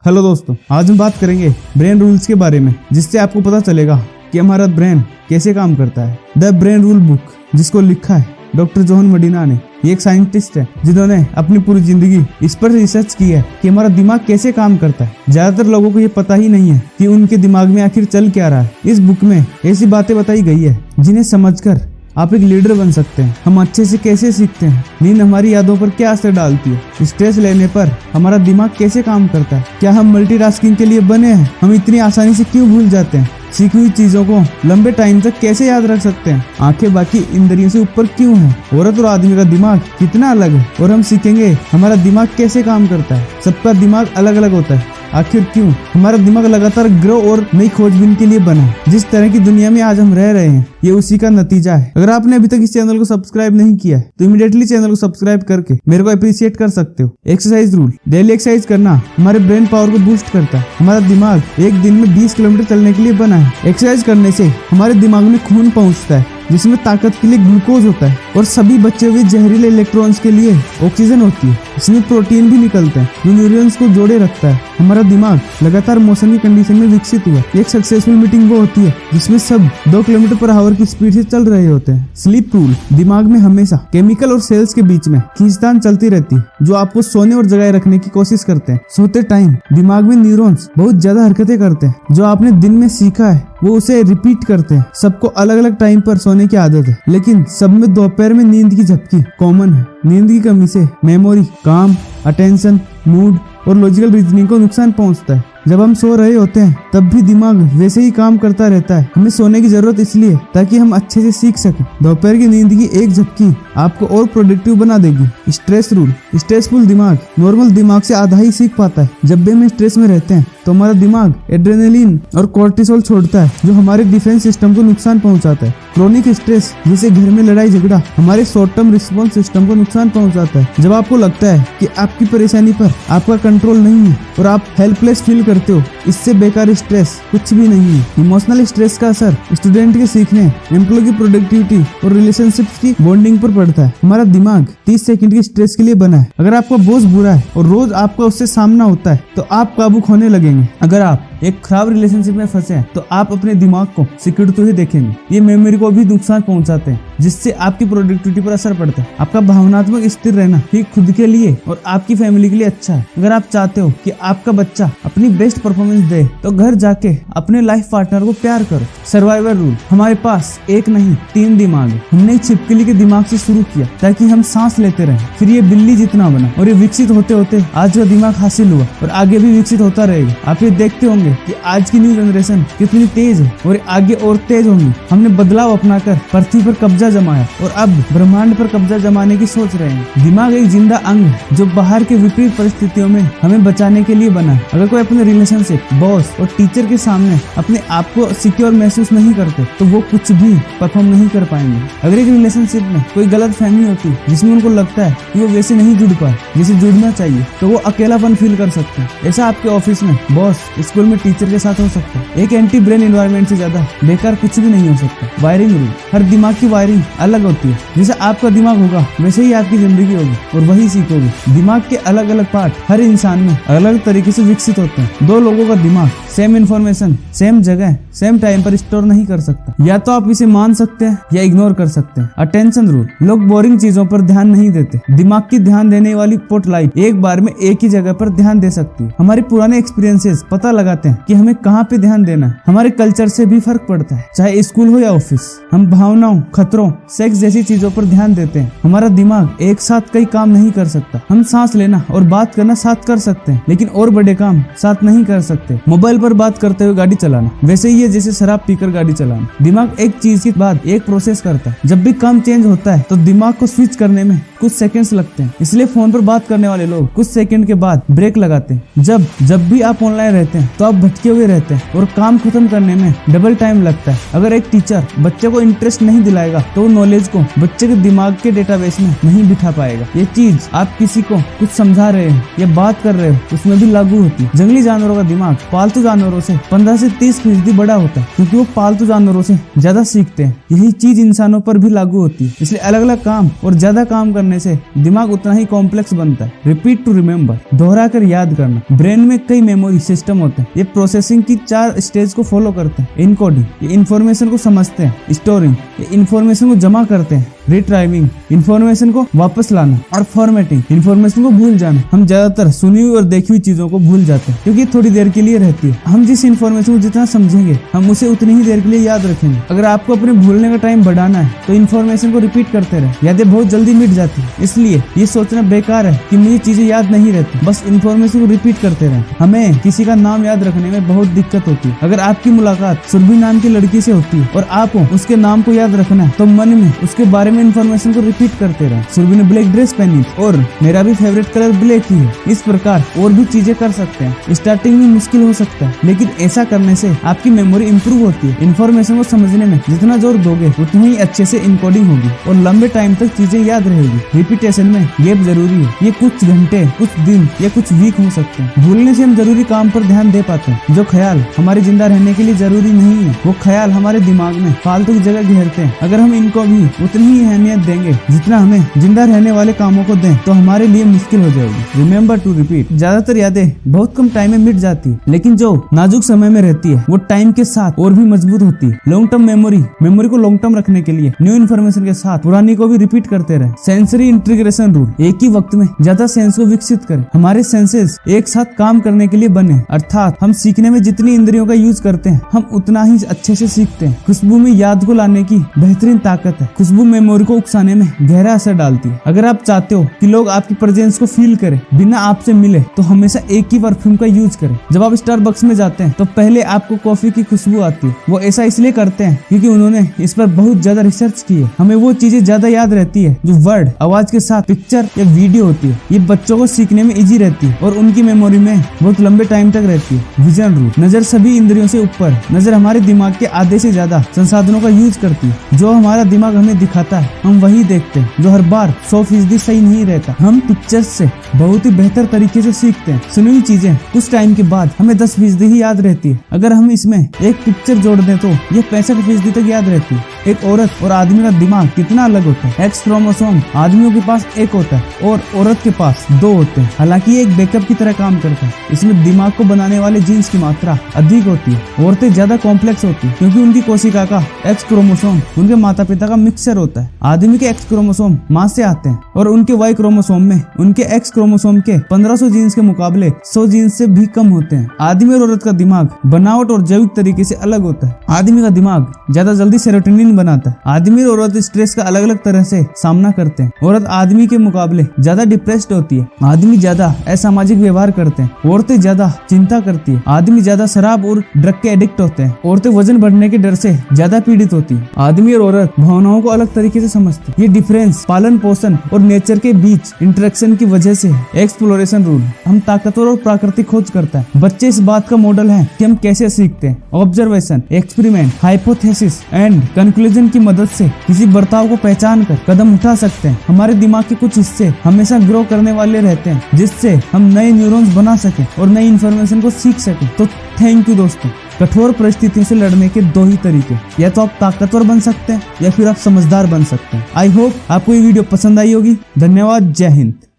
Hello दोस्तों, आज हम बात करेंगे ब्रेन रूल्स के बारे में, जिससे आपको पता चलेगा कि हमारा ब्रेन कैसे काम करता है। द ब्रेन रूल बुक, जिसको लिखा है डॉक्टर जोहन मडीना ने। ये एक साइंटिस्ट है जिन्होंने अपनी पूरी जिंदगी इस पर रिसर्च की है कि हमारा दिमाग कैसे काम करता है। ज्यादातर लोगों को ये पता ही नहीं है कि उनके दिमाग में आखिर चल क्या रहा है। इस बुक में ऐसी बातें बताई गई है जिन्हें समझकर आप एक लीडर बन सकते हैं। हम अच्छे से कैसे सीखते हैं, नींद हमारी यादों पर क्या असर डालती है, स्ट्रेस लेने पर हमारा दिमाग कैसे काम करता है, क्या हम मल्टीटास्किंग के लिए बने हैं, हम इतनी आसानी से क्यों भूल जाते हैं, सीखी हुई चीजों को लंबे टाइम तक कैसे याद रख सकते हैं, आंखें बाकी इंद्रियों से ऊपर क्यों हैं, औरत और आदमी का दिमाग कितना अलग है, और हम सीखेंगे हमारा दिमाग कैसे काम करता है। सबका दिमाग अलग अलग होता है, आखिर क्यों। हमारा दिमाग लगातार ग्रो और नई खोजबीन के लिए बना है। जिस तरह की दुनिया में आज हम रह रहे हैं, ये उसी का नतीजा है। अगर आपने अभी तक इस चैनल को सब्सक्राइब नहीं किया है तो इमीडिएटली चैनल को सब्सक्राइब करके मेरे को अप्रिशिएट कर सकते हो। एक्सरसाइज रूल, डेली एक्सरसाइज करना हमारे ब्रेन पावर को बूस्ट करता है। हमारा दिमाग एक दिन में 20 किलोमीटर चलने के लिए बना है। एक्सरसाइज करने से हमारे दिमाग में खून पहुंचता है, जिसमें ताकत के लिए ग्लूकोज होता है, और सभी बचे हुए जहरीले इलेक्ट्रॉन्स के लिए ऑक्सीजन होती है। इसमें प्रोटीन भी निकलते हैं जो न्यूरॉन्स को जोड़े रखता है। हमारा दिमाग लगातार मौसम की कंडीशन में विकसित हुआ। एक सक्सेसफुल मीटिंग वो होती है जिसमें सब 2 किलोमीटर पर आवर की स्पीड से चल रहे होते हैं। स्लीप रूल, दिमाग में हमेशा केमिकल और सेल्स के बीच में खींचतान चलती रहती है जो आपको सोने और जगाए रखने की कोशिश करते हैं। सोते टाइम दिमाग में न्यूरॉन्स बहुत ज्यादा हरकतें करते हैं। जो आपने दिन में सीखा है वो उसे रिपीट करते हैं। सबको अलग अलग टाइम पर सोने की आदत है, लेकिन सब में दोपहर में नींद की झपकी कॉमन है। नींद की कमी से मेमोरी, काम, अटेंशन, मूड और लॉजिकल रीजनिंग को नुकसान पहुंचता है। जब हम सो रहे होते हैं तब भी दिमाग वैसे ही काम करता रहता है। हमें सोने की जरूरत इसलिए ताकि हम अच्छे से सीख सकें। दोपहर की नींद की एक झपकी आपको और प्रोडक्टिव बना देगी। स्ट्रेस रूल, स्ट्रेसफुल दिमाग नॉर्मल दिमाग से आधा ही सीख पाता है। जब भी हम स्ट्रेस में रहते हैं तो हमारा दिमाग एड्रेनलिन और कोर्टिसोल छोड़ता है जो हमारे डिफेंस सिस्टम को नुकसान पहुंचाता है। क्रोनिक स्ट्रेस, जैसे घर में लड़ाई झगड़ा, हमारे शॉर्ट टर्म रिस्पॉन्स सिस्टम को नुकसान पहुंचाता है। जब आपको लगता है कि आपकी परेशानी पर आपका कंट्रोल नहीं है और आप हेल्पलेस फील करते हो, इससे बेकार स्ट्रेस कुछ भी नहीं है। इमोशनल स्ट्रेस का असर स्टूडेंट के सीखने, एम्प्लॉय की प्रोडक्टिविटी और रिलेशनशिप्स की बॉन्डिंग पर पड़ता है। हमारा दिमाग 30 सेकंड के स्ट्रेस के लिए बना है। अगर आपका बॉस बुरा है और रोज आपका उससे सामना होता है तो आप काबू खोने लगेंगे। अगर आप एक खराब रिलेशनशिप में फंसे हैं तो आप अपने दिमाग को सिकुड़ते हुए देखेंगे। ये मेमोरी को भी नुकसान पहुंचाते हैं, जिससे आपकी प्रोडक्टिविटी पर असर पड़ता है। आपका भावनात्मक स्थिर रहना ही खुद के लिए और आपकी फैमिली के लिए अच्छा है। अगर आप चाहते हो कि आपका बच्चा अपनी बेस्ट परफॉर्मेंस दे तो घर जाके अपने लाइफ पार्टनर को प्यार करो। सर्वाइवल रूल, हमारे पास एक नहीं 3 दिमाग है। हमने एक छिपकली के दिमाग से शुरू किया ताकि हम सांस लेते रहें, फिर ये बिल्ली जितना बना और ये विकसित होते होते आज जो दिमाग हासिल हुआ और आगे भी विकसित होता रहेगा। आप ये देखते होंगे कि आज की न्यू जनरेशन कितनी तेज है और आगे और तेज होंगी। हमने बदलाव अपनाकर पृथ्वी पर कब्जा जमाया और अब ब्रह्मांड पर कब्जा जमाने की सोच रहे हैं। दिमाग एक जिंदा अंग है जो बाहर के विपरीत परिस्थितियों में हमें बचाने के लिए बना है। अगर कोई अपने रिलेशनशिप, बॉस और टीचर के सामने अपने आप को सिक्योर महसूस नहीं करते तो वो कुछ भी परफॉर्म नहीं कर पाएंगे। अगर एक रिलेशनशिप में कोई गलत फहमी होती जिसमें उनको लगता है कि वो वैसे नहीं जुड़ पाए जैसे जुड़ना चाहिए तो वो अकेलापन फील कर सकते हैं। ऐसा आपके ऑफिस में, बॉस, स्कूल में टीचर के साथ हो सकता है। एक एंटी ब्रेन एनवायरनमेंट से ज्यादा बेकार कुछ भी नहीं हो सकता। वायरिंग रूल, हर दिमाग की वायरिंग अलग होती है। जैसे आपका दिमाग होगा वैसे ही आपकी जिंदगी होगी और वही सीखोगे। दिमाग के अलग अलग पार्ट हर इंसान में अलग तरीके से विकसित होते हैं। 2 लोगों का दिमाग सेम इन्फॉर्मेशन सेम जगह सेम टाइम पर स्टोर नहीं कर सकता। या तो आप इसे मान सकते हैं या इग्नोर कर सकते हैं। अटेंशन रूल, लोग बोरिंग चीजों पर ध्यान नहीं देते। दिमाग की ध्यान देने वाली स्पॉटलाइट एक बार में एक ही जगह पर ध्यान दे सकती है। हमारे पुराने एक्सपीरियंसेस पता लगाते हैं कि हमें कहाँ पे ध्यान देना है। हमारे कल्चर से भी फर्क पड़ता है, चाहे स्कूल हो या ऑफिस। हम भावनाओं, खतरों, सेक्स जैसी चीजों पर ध्यान देते हैं। हमारा दिमाग एक साथ कई काम नहीं कर सकता। हम सांस लेना और बात करना साथ कर सकते हैं, लेकिन और बड़े काम साथ नहीं कर सकते। मोबाइल पर बात करते हुए गाड़ी चलाना वैसे ही है जैसे शराब पीकर गाड़ी चलाना। दिमाग एक चीज के बाद एक प्रोसेस करता है। जब भी काम चेंज होता है तो दिमाग को स्विच करने में कुछ सेकंड्स लगते हैं। इसलिए फोन पर बात करने वाले लोग कुछ सेकंड के बाद ब्रेक लगाते हैं। जब भी आप ऑनलाइन रहते हैं तो आप आप भटके हुए रहते हैं और काम खत्म करने में डबल टाइम लगता है। अगर एक टीचर बच्चे को इंटरेस्ट नहीं दिलाएगा तो नॉलेज को बच्चे के दिमाग के डेटाबेस में नहीं बिठा पाएगा। ये चीज आप किसी को कुछ समझा रहे हो या बात कर रहे हो उसमें भी लागू होती है। जंगली जानवरों का दिमाग पालतू जानवरों से 15 से 30% बड़ा होता है, क्योंकि वो पालतू जानवरों से ज्यादा सीखते हैं। यही चीज इंसानों पर भी लागू होती है। इसलिए अलग अलग काम और ज्यादा काम करने से दिमाग उतना ही कॉम्प्लेक्स बनता है। रिपीट टू रिमेम्बर, दोहरा कर याद करना। ब्रेन में कई मेमोरी सिस्टम होते हैं। ये प्रोसेसिंग की 4 स्टेज को फॉलो करते हैं। इनकोडिंग, ये इन्फॉर्मेशन को समझते हैं। स्टोरिंग, ये इन्फॉर्मेशन को जमा करते हैं। रिट्राइविंग, इन्फॉर्मेशन को वापस लाना। और फॉर्मेटिंग, इन्फॉर्मेशन को भूल जाना। हम ज्यादातर सुनी हुई और देखी हुई चीजों को भूल जाते हैं, क्योंकि थोड़ी देर के लिए रहती है। हम जिस इन्फॉर्मेशन को जितना समझेंगे हम उसे उतनी ही देर के लिए याद रखेंगे। अगर आपको अपने भूलने का टाइम बढ़ाना है तो इन्फॉर्मेशन को रिपीट करते रहे। यादें बहुत जल्दी मिट जाती है, इसलिए ये सोचना बेकार है कि मुझे चीजें याद नहीं रहती। बस इन्फॉर्मेशन को रिपीट करते रहे। हमें किसी का नाम याद रखने में बहुत दिक्कत होती है। अगर आपकी मुलाकात सुरभि नाम की लड़की से होती है और आपको उसके नाम को याद रखना है तो मन में उसके बारे में इन्फॉर्मेशन को रिपीट करते रहे। सुरभि ने ब्लैक ड्रेस पहनी और मेरा भी फेवरेट कलर ब्लैक ही है। इस प्रकार और भी चीजें कर सकते हैं। स्टार्टिंग में मुश्किल हो सकता है, लेकिन ऐसा करने से आपकी मेमोरी इंप्रूव होती है। इन्फॉर्मेशन को समझने में जितना जोर दोगे उतनी ही अच्छे से इनकोडिंग होगी और लंबे टाइम तक चीजें याद रहेगी। रिपीटेशन में गैप जरूरी है। ये कुछ घंटे, कुछ दिन या कुछ वीक हो सकते हैं। भूलने से हम जरूरी काम पर ध्यान दे पाते हैं। जो ख्याल हमारे जिंदा रहने के लिए जरूरी नहीं है वो ख्याल हमारे दिमाग में फालतू की जगह घेरते हैं। अगर हम इनको भी उतनी ही अहमियत देंगे जितना हमें जिंदा रहने वाले कामों को दें तो हमारे लिए मुश्किल हो जाएगी। Remember to repeat. ज्यादातर यादें बहुत कम टाइम में मिट जाती है, लेकिन जो नाजुक समय में रहती है वो टाइम के साथ और भी मजबूत होती है। लॉन्ग टर्म मेमोरी को लॉन्ग टर्म रखने के लिए न्यू इन्फॉर्मेशन के साथ पुरानी को भी रिपीट करते रहे। सेंसरी इंटीग्रेशन रूल, एक ही वक्त में ज्यादा सेंस को विकसित करें। हमारे सेंसेस एक साथ काम करने के लिए बने, अर्थात हम सीखने में जितनी इंद्रियों का यूज करते हैं हम उतना ही अच्छे से सीखते हैं। खुशबू में याद को लाने की बेहतरीन ताकत है। खुशबू मेमोरी को उकसाने में गहरा असर डालती है। अगर आप चाहते हो कि लोग आपकी प्रेजेंस को फील करें बिना आपसे मिले तो हमेशा एक ही परफ्यूम का यूज करें। जब आप स्टारबक्स में जाते हैं तो पहले आपको कॉफी की खुशबू आती है। वो ऐसा इसलिए करते हैं क्योंकि उन्होंने इस पर बहुत ज्यादा रिसर्च की है। हमें वो चीजें ज्यादा याद रहती है जो वर्ड, आवाज के साथ पिक्चर या वीडियो होती है। ये बच्चों को सीखने में इजी रहती है और उनकी मेमोरी में बहुत लंबे टाइम तक रहती है। विजन रूल, नजर सभी इंद्रियों से ऊपर। नजर हमारे दिमाग के आधे से ज्यादा संसाधनों का यूज करती है। जो हमारा दिमाग हमें दिखाता है हम वही देखते हैं। जो हर बार 100% सही नहीं रहता। हम पिक्चर्स से बहुत ही बेहतर तरीके से सीखते हैं। सुनी हुई चीजें कुछ टाइम के बाद हमें 10% ही याद रहती है। अगर हम इसमें एक पिक्चर जोड़ दें तो यह 65% तक याद रहती है। एक औरत और आदमी का दिमाग कितना अलग होता है। एक्स क्रोमोसोम आदमियों के पास एक होता है और औरत के पास 2 होते हैं। हालांकि ये एक बैकअप की तरह काम करता है। इसमें दिमाग को बनाने वाले जीन्स की मात्रा अधिक होती है। औरतें ज्यादा कॉम्प्लेक्स होती है क्योंकि उनकी कोशिका का एक्स क्रोमोसोम उनके माता पिता का मिक्सचर होता है। आदमी के एक्स क्रोमोसोम मां से आते हैं और उनके वाई क्रोमोसोम में उनके एक्स क्रोमोसोम के 1500 जीन्स के मुकाबले 100 जीन्स से भी कम होते हैं। आदमी और औरत का दिमाग बनावट और जैविक तरीके से अलग होता है। आदमी का दिमाग ज्यादा जल्दी सेरोटोनिन बनाता है। आदमी और औरत स्ट्रेस का अलग अलग तरह से सामना करते हैं। औरत आदमी के मुकाबले ज्यादा डिप्रेस्ड होती है। आदमी ज्यादा असामाजिक व्यवहार करते हैं। औरतें ज्यादा चिंता करती है। आदमी ज्यादा शराब और ड्रग के एडिक्ट होते हैं। औरतें वजन बढ़ने के डर से ज्यादा पीड़ित होती है। आदमी और औरत भावनाओं को अलग तरीके से समझते हैं। ये डिफरेंस पालन पोषण और नेचर के बीच इंटरेक्शन की वजह से है। एक्सप्लोरेशन रूल, हम ताकतवर और प्राकृतिक खोज करता है। बच्चे इस बात का मॉडल है कि हम कैसे सीखते हैं। Observation, experiment, hypothesis and conclusion की मदद से किसी बर्ताव को पहचान कर कदम उठा सकते हैं। हमारे दिमाग के कुछ हिस्से हमेशा ग्रो करने वाले रहते हैं जिससे हम नए न्यूरॉन्स बना सके और नई इन्फॉर्मेशन को सीख सके। तो थैंक यू दोस्तों। कठोर परिस्थितियों से लड़ने के 2 ही तरीके, या तो आप ताकतवर बन सकते हैं या फिर आप समझदार बन सकते हैं। आई होप आपको ये वीडियो पसंद आई होगी। धन्यवाद। जय हिंद।